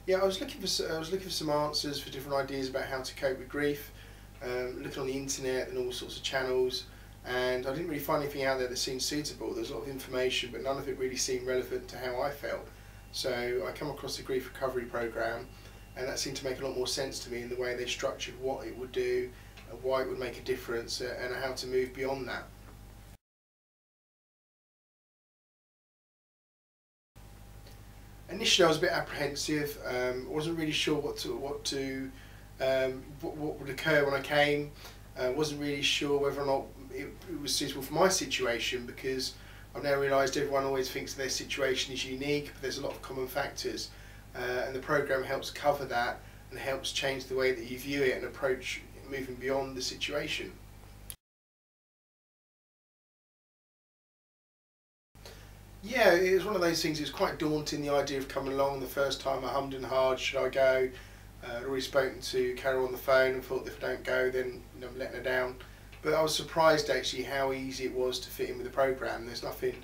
Yeah, I was looking for some answers for different ideas about how to cope with grief. Looking on the internet and all sorts of channels, and I didn't really find anything out there that seemed suitable. There's a lot of information, but none of it really seemed relevant to how I felt. So I come across the grief recovery program, and that seemed to make a lot more sense to me in the way they structured what it would do, why it would make a difference, and how to move beyond that. Initially, I was a bit apprehensive. Wasn't really sure what would occur when I came. Wasn't really sure whether or not it was suitable for my situation, because I've now realised everyone always thinks their situation is unique, but there's a lot of common factors, and the program helps cover that and helps change the way that you view it and approach moving beyond the situation. Yeah, it was one of those things. It was quite daunting, the idea of coming along. The first time I hummed and hard, should I go? I'd already spoken to Carol on the phone and thought if I don't go, then I'm letting her down. But I was surprised actually how easy it was to fit in with the program. There's nothing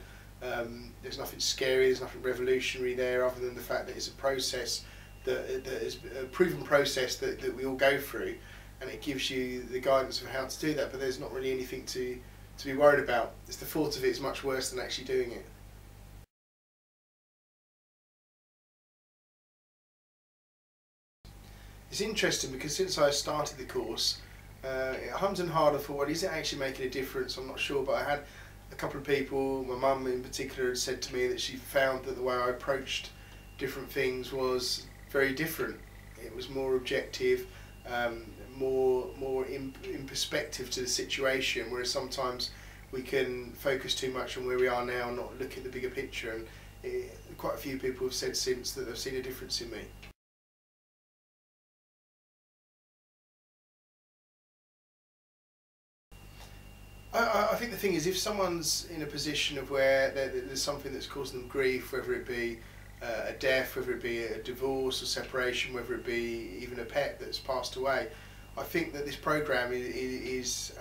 scary. There's nothing revolutionary there, other than the fact that it's a process that is a proven process that we all go through, and it gives you the guidance of how to do that. But there's not really anything to be worried about. It's the thought of it is much worse than actually doing it. It's interesting because since I started the course, it hummed and hard. I thought, well, is it actually making a difference? I'm not sure, but I had a couple of people, my mum in particular, had said to me that she found that the way I approached different things was very different. It was more objective, more in perspective to the situation, whereas sometimes we can focus too much on where we are now and not look at the bigger picture. And quite a few people have said since that they've seen a difference in me. I think the thing is, if someone's in a position of where there's something that's causing them grief, whether it be a death, whether it be a divorce or separation, whether it be even a pet that's passed away, I think that this program is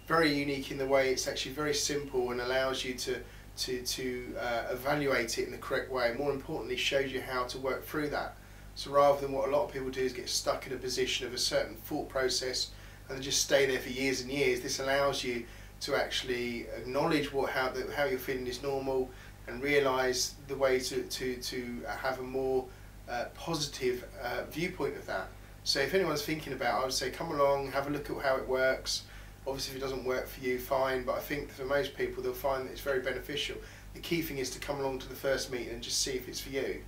very unique in the way it's actually very simple and allows you to evaluate it in the correct way. More importantly, shows you how to work through that. So rather than what a lot of people do is get stuck in a position of a certain thought process and then just stay there for years and years, this allows you to actually acknowledge how you're feeling is normal, and realise the way to have a more positive viewpoint of that. So if anyone's thinking about it, I would say come along, have a look at how it works. Obviously if it doesn't work for you, fine, but I think for most people they'll find that it's very beneficial. The key thing is to come along to the first meeting and just see if it's for you.